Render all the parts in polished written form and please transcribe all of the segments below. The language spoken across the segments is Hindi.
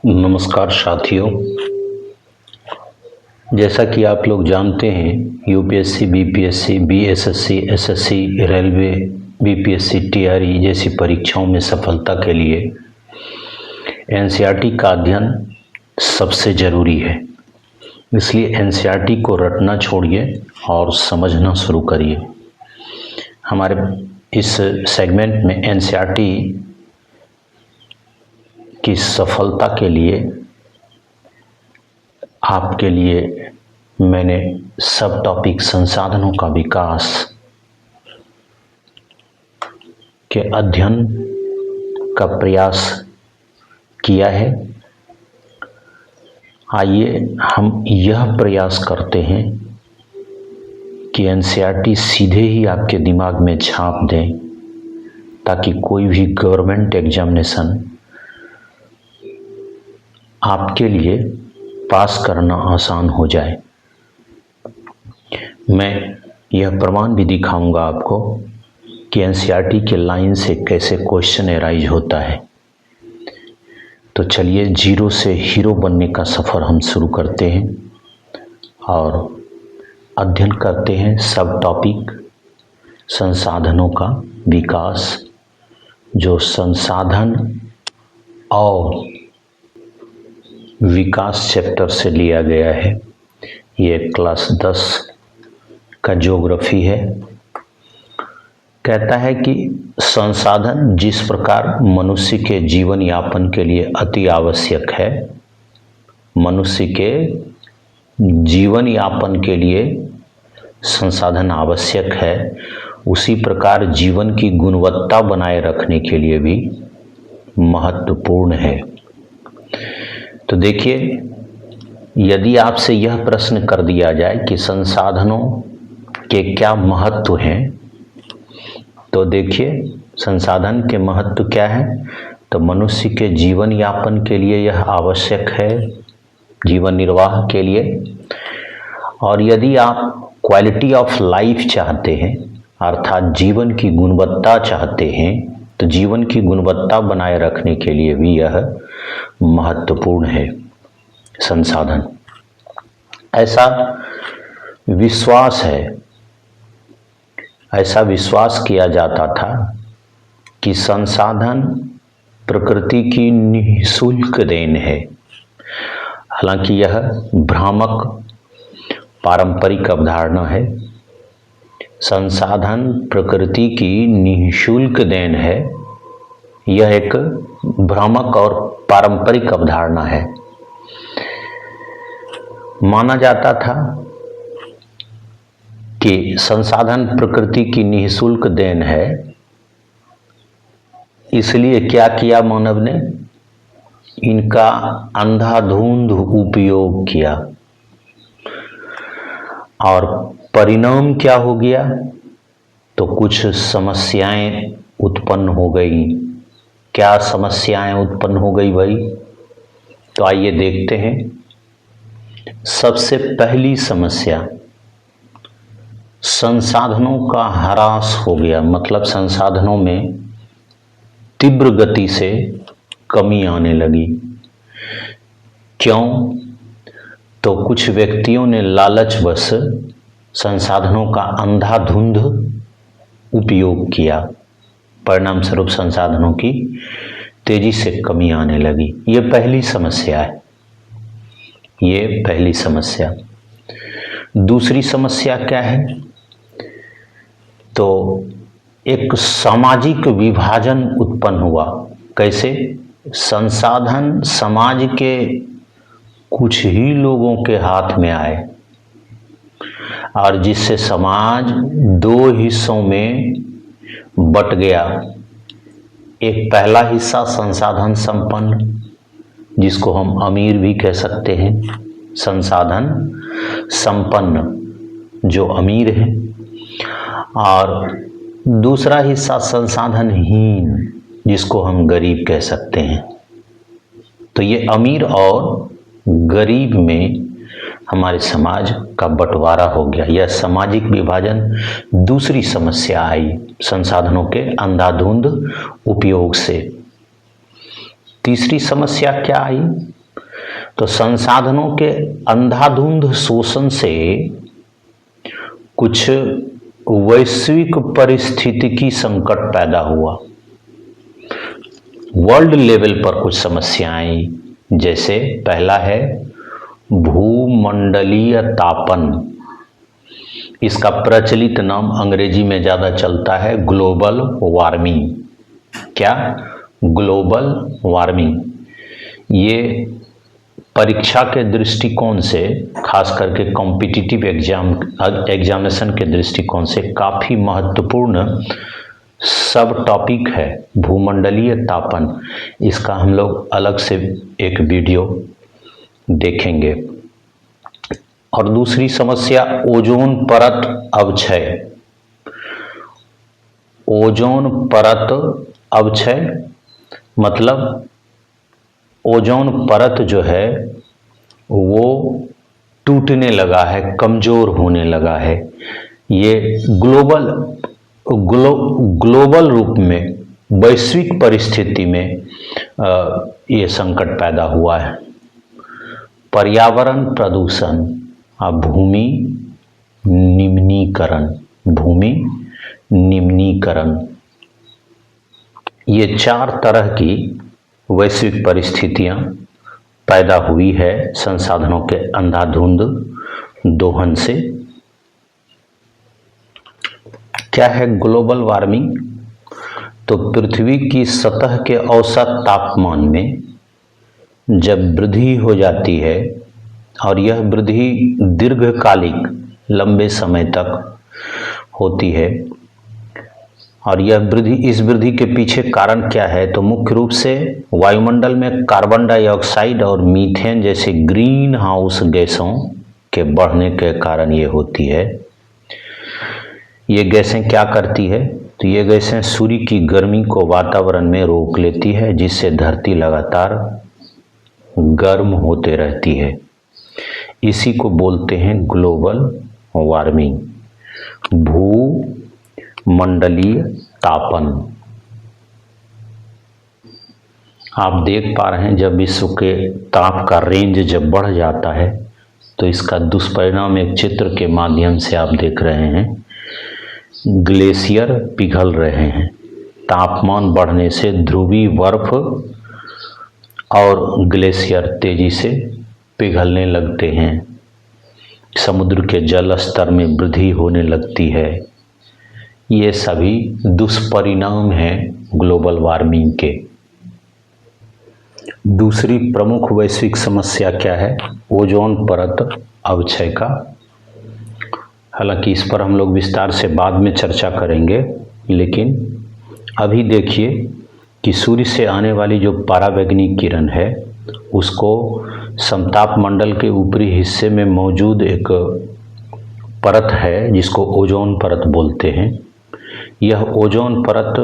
नमस्कार साथियों। जैसा कि आप लोग जानते हैं, UPSC, BPSC, BSSC, SSC, railway, BPSC, TRE जैसी परीक्षाओं में सफलता के लिए एनसीईआरटी का अध्ययन सबसे ज़रूरी है। इसलिए एनसीईआरटी को रटना छोड़िए और समझना शुरू करिए। हमारे इस सेगमेंट में एनसीईआरटी की सफलता के लिए आपके लिए मैंने सब टॉपिक संसाधनों का विकास के अध्ययन का प्रयास किया है। आइए हम यह प्रयास करते हैं कि एनसीईआरटी सीधे ही आपके दिमाग में छाप दें, ताकि कोई भी गवर्नमेंट एग्जामिनेशन आपके लिए पास करना आसान हो जाए। मैं यह प्रमाण भी दिखाऊंगा आपको कि एनसीईआरटी के लाइन से कैसे क्वेश्चन एराइज होता है। तो चलिए जीरो से हीरो बनने का सफ़र हम शुरू करते हैं और अध्ययन करते हैं सब टॉपिक संसाधनों का विकास, जो संसाधन और विकास चैप्टर से लिया गया है। ये क्लास 10 का ज्योग्राफी है। कहता है कि संसाधन जिस प्रकार मनुष्य के जीवन यापन के लिए अति आवश्यक है, मनुष्य के जीवन यापन के लिए संसाधन आवश्यक है, उसी प्रकार जीवन की गुणवत्ता बनाए रखने के लिए भी महत्वपूर्ण है। तो देखिए, यदि आपसे यह प्रश्न कर दिया जाए कि संसाधनों के क्या महत्व हैं, तो देखिए संसाधन के महत्व क्या है। तो मनुष्य के जीवन यापन के लिए यह आवश्यक है, जीवन निर्वाह के लिए। और यदि आप क्वालिटी ऑफ लाइफ चाहते हैं, अर्थात जीवन की गुणवत्ता चाहते हैं, तो जीवन की गुणवत्ता बनाए रखने के लिए भी यह महत्वपूर्ण है संसाधन। ऐसा विश्वास है, ऐसा विश्वास किया जाता था कि संसाधन प्रकृति की निःशुल्क देन है। हालांकि यह भ्रामक पारंपरिक अवधारणा है। संसाधन प्रकृति की निःशुल्क देन है, यह एक भ्रामक और पारंपरिक अवधारणा है। माना जाता था कि संसाधन प्रकृति की निःशुल्क देन है, इसलिए क्या किया मानव ने? इनका अंधाधुंध उपयोग किया और परिणाम क्या हो गया? तो कुछ समस्याएं उत्पन्न हो गई। क्या समस्याएं उत्पन्न हो गई भाई? तो आइए देखते हैं। सबसे पहली समस्या, संसाधनों का ह्रास हो गया, मतलब संसाधनों में तीव्र गति से कमी आने लगी। क्यों? तो कुछ व्यक्तियों ने लालचवश संसाधनों का अंधाधुंध उपयोग किया, परिणाम स्वरूप संसाधनों की तेजी से कमी आने लगी। ये पहली समस्या है, ये पहली समस्या। दूसरी समस्या क्या है? तो एक सामाजिक विभाजन उत्पन्न हुआ। कैसे? संसाधन समाज के कुछ ही लोगों के हाथ में आए और जिससे समाज दो हिस्सों में बट गया। एक पहला हिस्सा संसाधन संपन्न, जिसको हम अमीर भी कह सकते हैं, संसाधन संपन्न जो अमीर है, और दूसरा हिस्सा संसाधनहीन, जिसको हम गरीब कह सकते हैं। तो ये अमीर और गरीब में हमारे समाज का बंटवारा हो गया। यह सामाजिक विभाजन दूसरी समस्या आई संसाधनों के अंधाधुंध उपयोग से। तीसरी समस्या क्या आई? तो संसाधनों के अंधाधुंध शोषण से कुछ वैश्विक पारिस्थितिकी संकट पैदा हुआ। वर्ल्ड लेवल पर कुछ समस्याएं, जैसे पहला है भूमंडलीय तापन। इसका प्रचलित नाम अंग्रेजी में ज़्यादा चलता है ग्लोबल वार्मिंग। क्या? Global warming. ये परीक्षा के दृष्टिकोण से, खास करके कॉम्पिटिटिव एग्जामिनेशन के दृष्टिकोण से काफ़ी महत्वपूर्ण सब टॉपिक है भूमंडलीय तापन। इसका हम लोग अलग से एक वीडियो देखेंगे। और दूसरी समस्या ओजोन परत अवक्षय। ओजोन परत अवक्षय मतलब ओजोन परत जो है वो टूटने लगा है, कमज़ोर होने लगा है। ये ग्लोबल रूप में, वैश्विक परिस्थिति में ये संकट पैदा हुआ है। पर्यावरण प्रदूषण, भूमि निम्नीकरण, ये 4 तरह की वैश्विक परिस्थितियां पैदा हुई है संसाधनों के अंधाधुंध दोहन से। क्या है ग्लोबल वार्मिंग? तो पृथ्वी की सतह के औसत तापमान में जब वृद्धि हो जाती है और यह वृद्धि दीर्घकालिक लंबे समय तक होती है, और इस वृद्धि के पीछे कारण क्या है? तो मुख्य रूप से वायुमंडल में कार्बन डाइऑक्साइड और मीथेन जैसे ग्रीन हाउस गैसों के बढ़ने के कारण ये होती है। ये गैसें क्या करती है? तो ये गैसें सूर्य की गर्मी को वातावरण में रोक लेती है, जिससे धरती लगातार गर्म होते रहती है। इसी को बोलते हैं ग्लोबल वार्मिंग, भूमंडलीय तापन। आप देख पा रहे हैं जब विश्व के ताप का रेंज जब बढ़ जाता है तो इसका दुष्परिणाम एक चित्र के माध्यम से आप देख रहे हैं। ग्लेशियर पिघल रहे हैं। तापमान बढ़ने से ध्रुवीय बर्फ और ग्लेशियर तेजी से पिघलने लगते हैं। समुद्र के जल स्तर में वृद्धि होने लगती है। ये सभी दुष्परिणाम हैं ग्लोबल वार्मिंग के। दूसरी प्रमुख वैश्विक समस्या क्या है? ओजोन परत अवक्षय का। हालांकि इस पर हम लोग विस्तार से बाद में चर्चा करेंगे, लेकिन अभी देखिए कि सूर्य से आने वाली जो पराबैंगनी किरण है उसको समताप मंडल के ऊपरी हिस्से में मौजूद एक परत है जिसको ओजोन परत बोलते हैं। यह ओजोन परत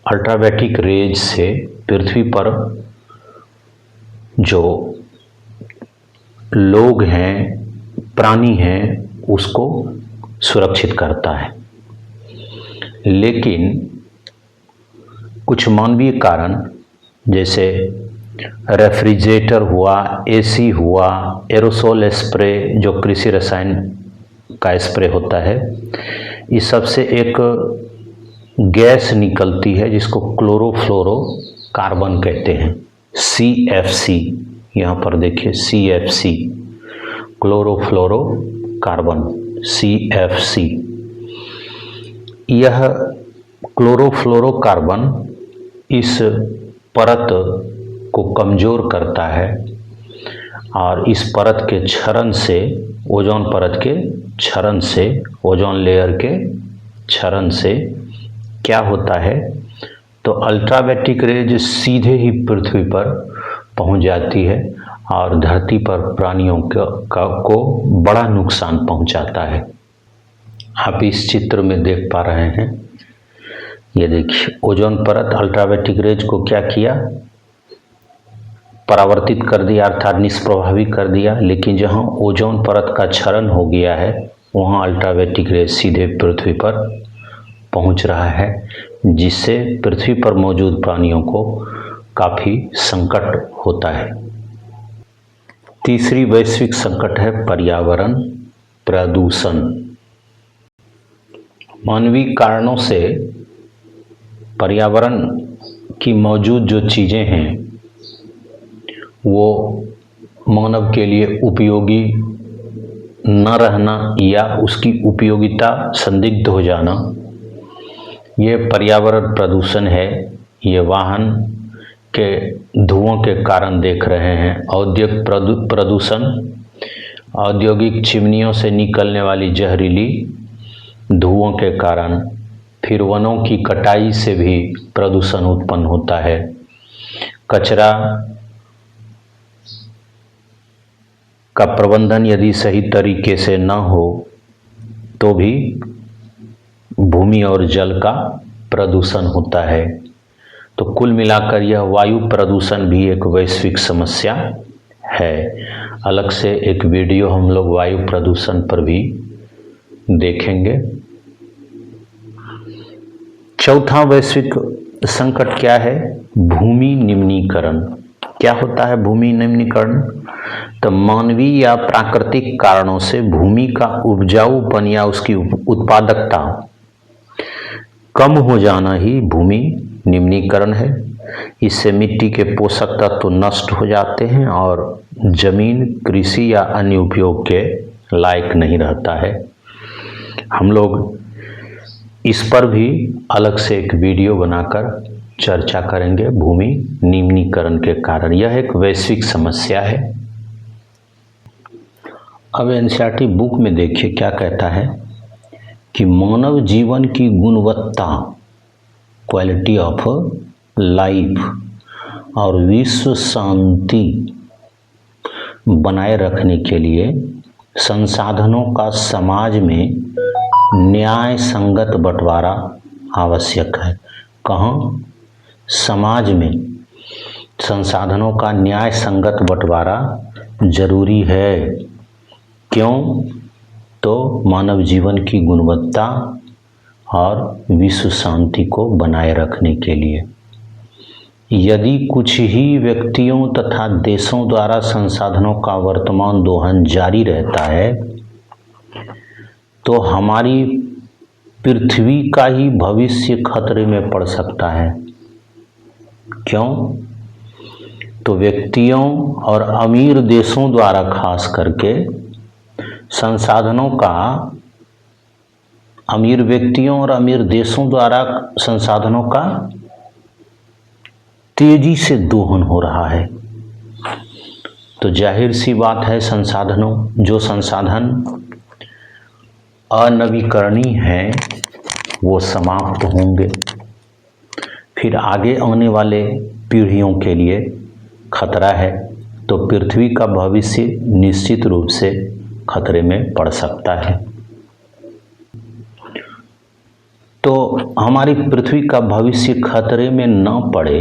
अल्ट्रावायलेट रेज से पृथ्वी पर जो लोग हैं, प्राणी हैं, उसको सुरक्षित करता है। लेकिन कुछ मानवीय कारण जैसे रेफ्रिजरेटर हुआ, एसी हुआ, एरोसोल स्प्रे जो कृषि रसायन का स्प्रे होता है, इस सब से एक गैस निकलती है जिसको क्लोरोफ्लोरोकार्बन कहते हैं, CFC। यहाँ पर देखिए CFC, क्लोरोफ्लोरोकार्बन, CFC। यह क्लोरोफ्लोरोकार्बन इस परत को कमज़ोर करता है और इस परत के क्षरण से, ओजोन परत के क्षरण से, ओजोन लेयर के क्षरण से क्या होता है? तो अल्ट्रावायलेट रेज सीधे ही पृथ्वी पर पहुंच जाती है और धरती पर प्राणियों को बड़ा नुकसान पहुंचाता है। आप इस चित्र में देख पा रहे हैं, ये देखिए ओजोन परत अल्ट्रावायलेट रेज को क्या किया? परावर्तित कर दिया, अर्थात निष्प्रभावी कर दिया। लेकिन जहां ओजोन परत का क्षरण हो गया है वहां अल्ट्रावायलेट रेज सीधे पृथ्वी पर पहुंच रहा है, जिससे पृथ्वी पर मौजूद प्राणियों को काफ़ी संकट होता है। तीसरी वैश्विक संकट है पर्यावरण प्रदूषण। मानवीय कारणों से पर्यावरण की मौजूद जो चीज़ें हैं वो मानव के लिए उपयोगी न रहना या उसकी उपयोगिता संदिग्ध हो जाना, ये पर्यावरण प्रदूषण है। ये वाहन के धुओं के कारण देख रहे हैं, औद्योगिक प्रदूषण, औद्योगिक चिमनियों से निकलने वाली जहरीली धुओं के कारण, फिर वनों की कटाई से भी प्रदूषण उत्पन्न होता है। कचरा का प्रबंधन यदि सही तरीके से न हो तो भी भूमि और जल का प्रदूषण होता है। तो कुल मिलाकर यह वायु प्रदूषण भी एक वैश्विक समस्या है। अलग से एक वीडियो हम लोग वायु प्रदूषण पर भी देखेंगे। चौथा वैश्विक संकट क्या है? भूमि निम्नीकरण। क्या होता है भूमि निम्नीकरण? तो मानवीय या प्राकृतिक कारणों से भूमि का उपजाऊपन या उसकी उत्पादकता कम हो जाना ही भूमि निम्नीकरण है। इससे मिट्टी के पोषक तत्व नष्ट हो जाते हैं और जमीन कृषि या अन्य उपयोग के लायक नहीं रहता है। हम लोग इस पर भी अलग से एक वीडियो बनाकर चर्चा करेंगे। भूमि निम्नीकरण के कारण यह एक वैश्विक समस्या है। अब एनसीईआरटी बुक में देखिए क्या कहता है कि मानव जीवन की गुणवत्ता, क्वालिटी ऑफ लाइफ और विश्व शांति बनाए रखने के लिए संसाधनों का समाज में न्याय संगत बंटवारा आवश्यक है। कहाँ? समाज में संसाधनों का न्याय संगत बंटवारा जरूरी है। क्यों? तो मानव जीवन की गुणवत्ता और विश्व शांति को बनाए रखने के लिए। यदि कुछ ही व्यक्तियों तथा देशों द्वारा संसाधनों का वर्तमान दोहन जारी रहता है तो हमारी पृथ्वी का ही भविष्य खतरे में पड़ सकता है। क्यों? तो व्यक्तियों और अमीर देशों द्वारा खास करके संसाधनों का, अमीर व्यक्तियों और अमीर देशों द्वारा संसाधनों का तेजी से दोहन हो रहा है। तो जाहिर सी बात है जो संसाधन अनवीकरणीय हैं वो समाप्त होंगे। फिर आगे आने वाले पीढ़ियों के लिए खतरा है। तो पृथ्वी का भविष्य निश्चित रूप से खतरे में पड़ सकता है। तो हमारी पृथ्वी का भविष्य खतरे में न पड़े,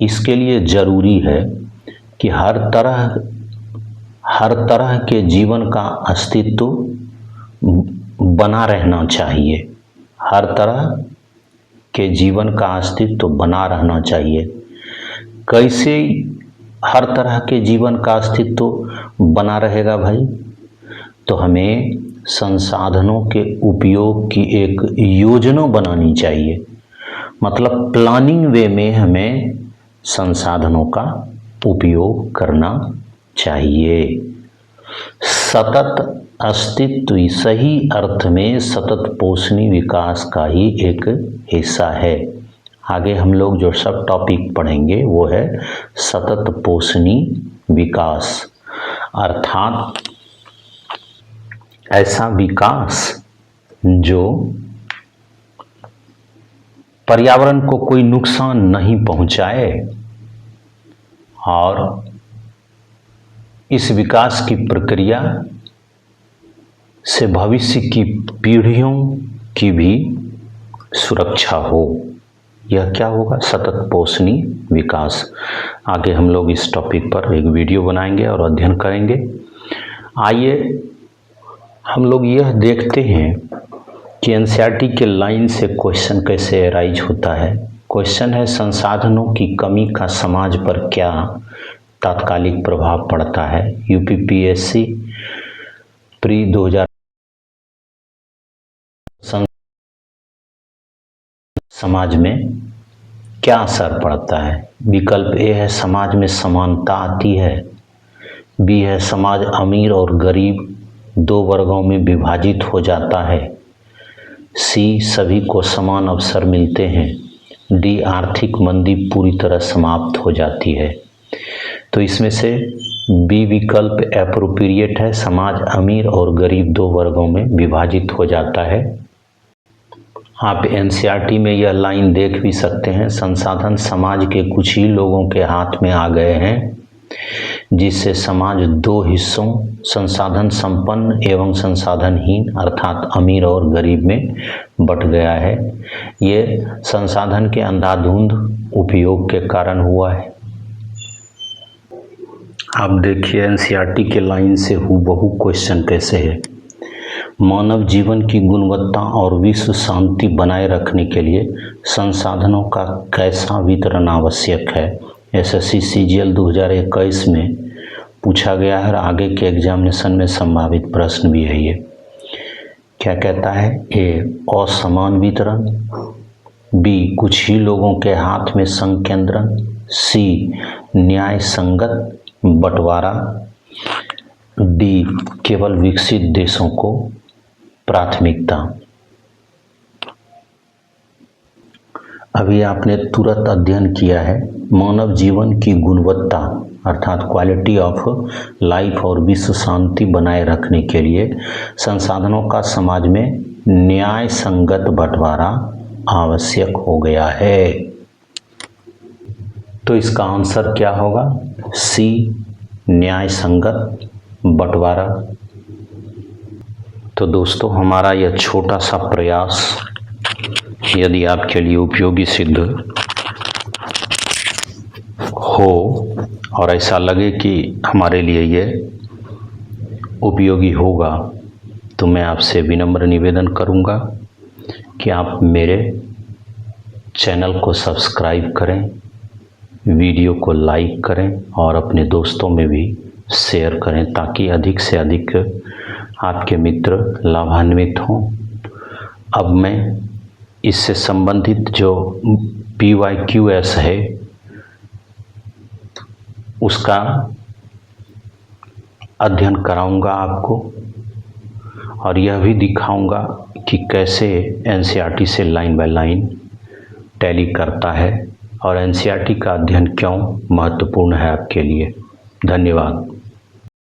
इसके लिए जरूरी है कि हर तरह के जीवन का अस्तित्व बना रहना चाहिए। हर तरह के जीवन का अस्तित्व बना रहना चाहिए। कैसे हर तरह के जीवन का अस्तित्व बना रहेगा भाई? तो हमें संसाधनों के उपयोग की एक योजना बनानी चाहिए। मतलब प्लानिंग वे में हमें संसाधनों का उपयोग करना चाहिए। सतत अस्तित्व सही अर्थ में सतत पोषणी विकास का ही एक हिस्सा है। आगे हम लोग जो सब टॉपिक पढ़ेंगे वो है सतत पोषणी विकास, अर्थात ऐसा विकास जो पर्यावरण को कोई नुकसान नहीं पहुंचाए और इस विकास की प्रक्रिया से भविष्य की पीढ़ियों की भी सुरक्षा हो। यह क्या होगा? सतत पोषणी विकास। आगे हम लोग इस टॉपिक पर एक वीडियो बनाएंगे और अध्ययन करेंगे। आइए हम लोग यह देखते हैं कि एनसीईआरटी के लाइन से क्वेश्चन कैसे अराइज होता है। क्वेश्चन है, संसाधनों की कमी का समाज पर क्या तात्कालिक प्रभाव पड़ता है। यूपीपीएससी प्री 2000 समाज में क्या असर पड़ता है। विकल्प ए है, समाज में समानता आती है। बी है, समाज अमीर और गरीब दो वर्गों में विभाजित हो जाता है। सी, सभी को समान अवसर मिलते हैं। डी, आर्थिक मंदी पूरी तरह समाप्त हो जाती है। तो इसमें से बी विकल्प एप्रोप्रिएट है, समाज अमीर और गरीब दो वर्गों में विभाजित हो जाता है। आप एनसीईआरटी में यह लाइन देख भी सकते हैं, संसाधन समाज के कुछ ही लोगों के हाथ में आ गए हैं, जिससे समाज दो हिस्सों संसाधन संपन्न एवं संसाधनहीन अर्थात अमीर और गरीब में बंट गया है। ये संसाधन के अंधाधुंध उपयोग के कारण हुआ है। आप देखिए एनसीईआरटी के लाइन से हूबहू क्वेश्चन कैसे है। मानव जीवन की गुणवत्ता और विश्व शांति बनाए रखने के लिए संसाधनों का कैसा वितरण आवश्यक है। एसएससी सीजीएल 2021 में पूछा गया है और आगे के एग्जामिनेशन में संभावित प्रश्न भी है। ये क्या कहता है। ए, असमान वितरण। बी, कुछ ही लोगों के हाथ में संकेंद्रण। सी, न्याय संगत बंटवारा। डी, केवल विकसित देशों को प्राथमिकता। अभी आपने तुरंत अध्ययन किया है, मानव जीवन की गुणवत्ता अर्थात क्वालिटी ऑफ लाइफ और विश्व शांति बनाए रखने के लिए संसाधनों का समाज में न्याय संगत बंटवारा आवश्यक हो गया है। तो इसका आंसर क्या होगा। सी, न्याय संगत बंटवारा। तो दोस्तों, हमारा यह छोटा सा प्रयास यदि आपके लिए उपयोगी सिद्ध हो और ऐसा लगे कि हमारे लिए ये उपयोगी होगा, तो मैं आपसे विनम्र निवेदन करूंगा कि आप मेरे चैनल को सब्सक्राइब करें, वीडियो को लाइक करें और अपने दोस्तों में भी शेयर करें, ताकि अधिक से अधिक आपके मित्र लाभान्वित हों। अब मैं इससे संबंधित जो PYQS है उसका अध्ययन कराऊंगा आपको और यह भी दिखाऊंगा कि कैसे एनसीईआरटी से लाइन बाय लाइन टैली करता है और एनसीईआरटी का अध्ययन क्यों महत्वपूर्ण है आपके लिए। धन्यवाद।